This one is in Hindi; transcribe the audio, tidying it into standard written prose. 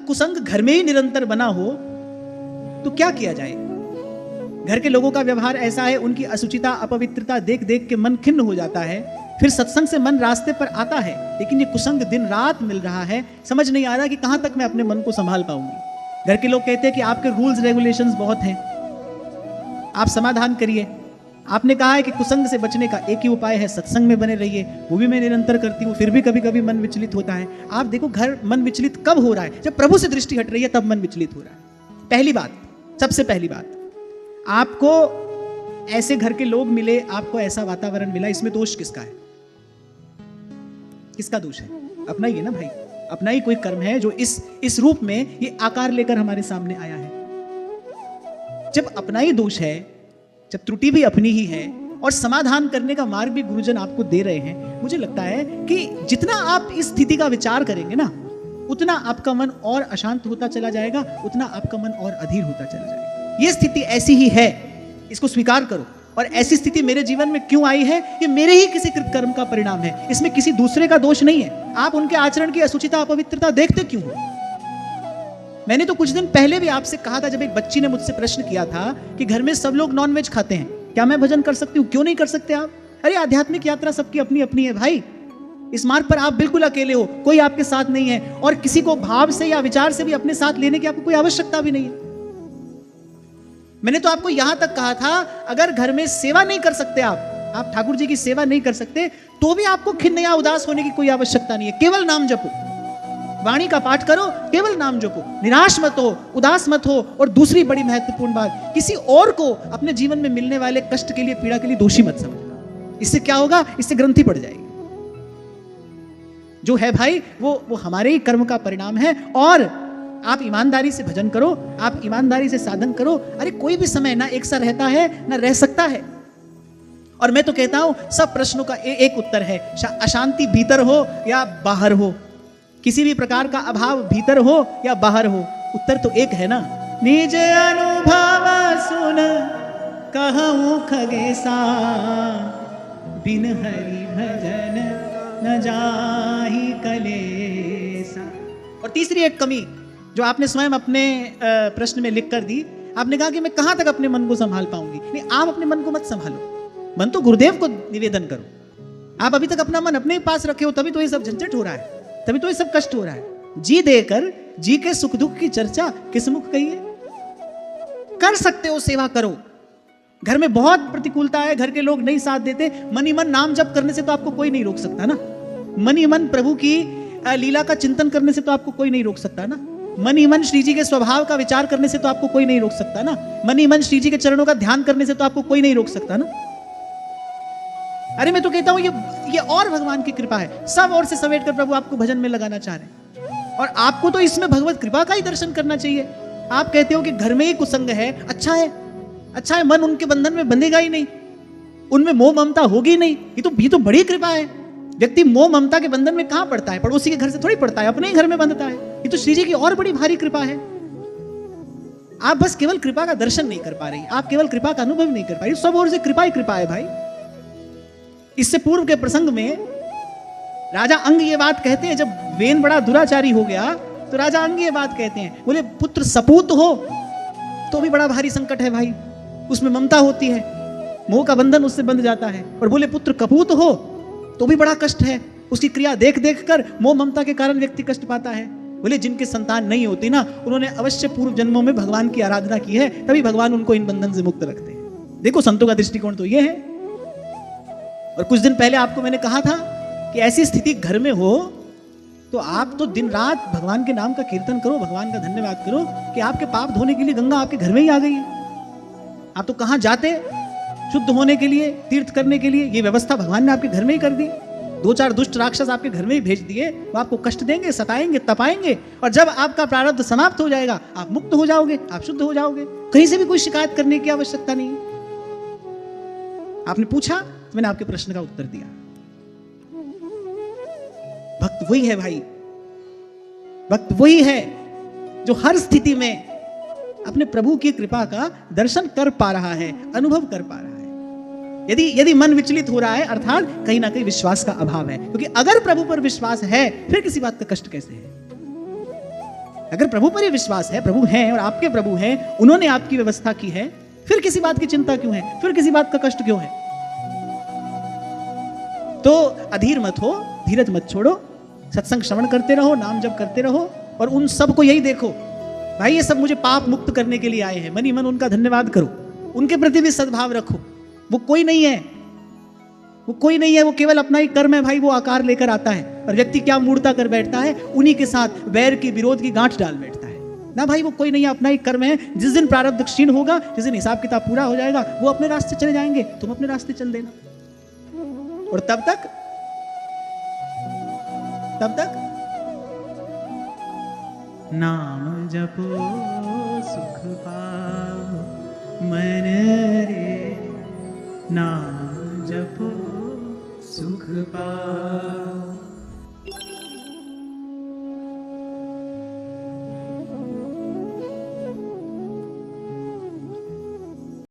कुसंग घर में ही निरंतर बना हो तो क्या किया जाए? घर के लोगों का व्यवहार ऐसा है, उनकी असुचिता अपवित्रता देख देख के मन खिन्न हो जाता है, फिर सत्संग से मन रास्ते पर आता है, लेकिन ये कुसंग दिन रात मिल रहा है, समझ नहीं आ रहा कि कहां तक मैं अपने मन को संभाल पाऊंगी। घर के लोग कहते हैं कि आपके रूल्स रेगुलेशंस बहुत हैं, आप समाधान करिए। आपने कहा है कि कुसंग से बचने का एक ही उपाय है, सत्संग में बने रहिए, वो भी मैं निरंतर करती हूँ, फिर भी कभी कभी मन विचलित होता है। आप देखो घर मन विचलित कब हो रहा है? जब प्रभु से दृष्टि हट रही है तब मन विचलित हो रहा है। पहली बात, सबसे पहली बात, आपको ऐसे घर के लोग मिले, आपको ऐसा वातावरण मिला, इसमें दोष किसका है? किसका दोष है? अपना ही है ना भाई, अपना ही कोई कर्म है जो इस रूप में ये आकार लेकर हमारे सामने आया है। जब अपना ही दोष है, जब त्रुटि भी अपनी ही है और समाधान करने का मार्ग भी गुरुजन आपको दे रहे हैं, मुझे लगता है कि जितना आप इस स्थिति का विचार करेंगे ना, उतना आपका मन और अशांत होता चला जाएगा, उतना आपका मन और अधीर होता चला जाएगा। ये स्थिति ऐसी ही है, इसको स्वीकार करो। और ऐसी स्थिति मेरे जीवन में क्यों आई है? ये मेरे ही किसी कृत कर्म का परिणाम है, इसमें किसी दूसरे का दोष नहीं है। आप उनके आचरण की असुचिता अपवित्रता देखते क्यों हो? मैंने तो कुछ दिन पहले भी आपसे कहा था, जब एक बच्ची ने मुझसे प्रश्न किया था कि घर में सब लोग नॉनवेज खाते हैं, क्या मैं भजन कर सकती हूँ? क्यों नहीं कर सकते आप? अरे आध्यात्मिक यात्रा सबकी अपनी अपनी है भाई, इस मार्ग पर आप बिल्कुल अकेले हो, कोई आपके साथ नहीं है, और किसी को भाव से या विचार से भी अपने साथ लेने की आपको कोई आवश्यकता भी नहीं है। मैंने तो आपको यहां तक कहा था, अगर घर में सेवा नहीं कर सकते आप ठाकुर जी की सेवा नहीं कर सकते, तो भी आपको खिन्न या उदास होने की कोई आवश्यकता नहीं है। केवल नाम जपो, वाणी का पाठ करो, केवल नाम जपो, निराश मत हो, उदास मत हो। और दूसरी बड़ी महत्वपूर्ण बात, किसी और को अपने जीवन में मिलने वाले कष्ट के लिए, पीड़ा के लिए दोषी मत समझना। इससे क्या होगा? इससे ग्रंथि पड़ जाएगी। जो है भाई वो हमारे ही कर्म का परिणाम है। और आप ईमानदारी से भजन करो, आप ईमानदारी से साधन करो। अरे कोई भी समय ना एक सा रहता है ना रह सकता है। और मैं तो कहता हूं सब प्रश्नों का एक उत्तर है, अशांति भीतर हो या बाहर हो, किसी भी प्रकार का अभाव भीतर हो या बाहर हो, उत्तर तो एक है ना। निज अनुभव सुन कहूं खगेसा, बिन हरि भजन न जाहि कलेसा। और तीसरी एक कमी जो आपने स्वयं अपने प्रश्न में लिख कर दी, आपने कहा कि मैं कहां तक अपने मन को संभाल पाऊंगी। नहीं, आप अपने मन को मत संभालो, मन तो गुरुदेव को निवेदन करो। आप अभी तक अपना मन अपने पास रखे हो, तभी तो ये सब झंझट हो रहा है, तभी तो ये सब कष्ट हो रहा है। जी देकर जी के सुख दुख की चर्चा किस मुख कही है? कर सकते हो, सेवा करो। घर में बहुत प्रतिकूलता है, घर के लोग नहीं साथ देते, मन ही मन नाम जप करने से तो आपको कोई नहीं रोक सकता ना। मन ही मन प्रभु की लीला का चिंतन करने से तो आपको कोई नहीं रोक सकता ना। मन ही मन श्री जी के स्वभाव का विचार करने से तो आपको कोई नहीं रोक सकता ना। मन ही मन श्री जी के चरणों का ध्यान करने से तो आपको कोई नहीं रोक सकता ना। अरे मैं तो कहता हूं ये और भगवान की कृपा है। सब ओर से समेट कर प्रभु आपको भजन में लगाना चाह रहे हैं, और आपको तो इसमें भगवत कृपा का ही दर्शन करना चाहिए। आप कहते हो कि घर में ही कुसंग है, अच्छा है, मन उनके बंधन में बंधेगा ही नहीं, उनमें मोह ममता होगी नहीं। ये तो बड़ी कृपा है। व्यक्ति मोह ममता के बंधन में कहां पड़ता है? पड़ोसी के घर से थोड़ी पड़ता है, अपने ही घर में बंधता है। ये तो श्री जी की और बड़ी भारी कृपा है। आप बस केवल कृपा का दर्शन नहीं कर पा रही, आप केवल कृपा का अनुभव नहीं कर पा रही। सब ओर से कृपा ही कृपा है भाई। इससे पूर्व के प्रसंग में राजा अंग ये बात कहते हैं, जब वेन बड़ा दुराचारी हो गया तो राजा अंग ये बात कहते हैं, बोले पुत्र सपूत हो तो भी बड़ा भारी संकट है भाई, उसमें ममता होती है, मोह का बंधन उससे बंध जाता है। और बोले पुत्र कपूत हो तो भी बड़ा कष्ट है, उसकी क्रिया देख देख कर मोह ममता के कारण व्यक्ति कष्ट पाता है। बोले जिनके संतान नहीं होती ना, उन्होंने अवश्य पूर्व जन्मों में भगवान की आराधना की है, तभी भगवान उनको इन बंधन से मुक्त रखते हैं। देखो संतों का दृष्टिकोण तो ये है। और कुछ दिन पहले आपको मैंने कहा था कि ऐसी स्थिति घर में हो तो आप तो दिन रात भगवान के नाम का कीर्तन करो, भगवान का धन्यवाद करो कि आपके पाप धोने के लिए गंगा आपके घर में ही आ गई है। आप तो कहां जाते शुद्ध होने के लिए, तीर्थ करने के लिए? ये व्यवस्था भगवान ने आपके घर में ही कर दी। 2-4 दुष्ट राक्षस आपके घर में ही भेज दिए, वो आपको कष्ट देंगे, सताएंगे, तपाएंगे, और जब आपका प्रारब्ध समाप्त हो जाएगा आप मुक्त हो जाओगे, आप शुद्ध हो जाओगे। कहीं से भी कोई शिकायत करने की आवश्यकता नहीं। आपने पूछा तो मैंने आपके प्रश्न का उत्तर दिया। भक्त वही है भाई, भक्त वही है जो हर स्थिति में अपने प्रभु की कृपा का दर्शन कर पा रहा है, अनुभव कर पा रहा है। यदि मन विचलित हो रहा है, अर्थात कहीं ना कहीं विश्वास का अभाव है, क्योंकि अगर प्रभु पर विश्वास है फिर किसी बात का कष्ट कैसे है? अगर प्रभु पर ही विश्वास है, प्रभु हैं और आपके प्रभु हैं, उन्होंने आपकी व्यवस्था की है, फिर किसी बात की चिंता क्यों है, फिर किसी बात का कष्ट क्यों है? तो अधीर मत हो, धीरज मत छोड़ो, सत्संग श्रवण करते रहो, नाम जप करते रहो और उन सब को यही देखो, भाई ये सब मुझे पाप मुक्त करने के लिए आए हैं, मन ही मन उनका धन्यवाद करो, उनके प्रति भी सद्भाव रखो। वो कोई नहीं है, वो कोई नहीं है, वो केवल अपना ही कर्म है भाई, वो आकार लेकर आता है और व्यक्ति क्या मूर्ता कर बैठता है, उन्हीं के साथ वैर की विरोध की गांठ डाल बैठता है ना भाई। वो कोई नहीं है, अपना ही कर्म है। जिस दिन प्रारब्ध क्षीण होगा, जिस दिन हिसाब किताब पूरा हो जाएगा, वो अपने रास्ते चले जाएंगे, तुम अपने रास्ते चल देना। और तब तक नाम जपो सुख पाओ मन रे, नाम जपो सुख पाओ।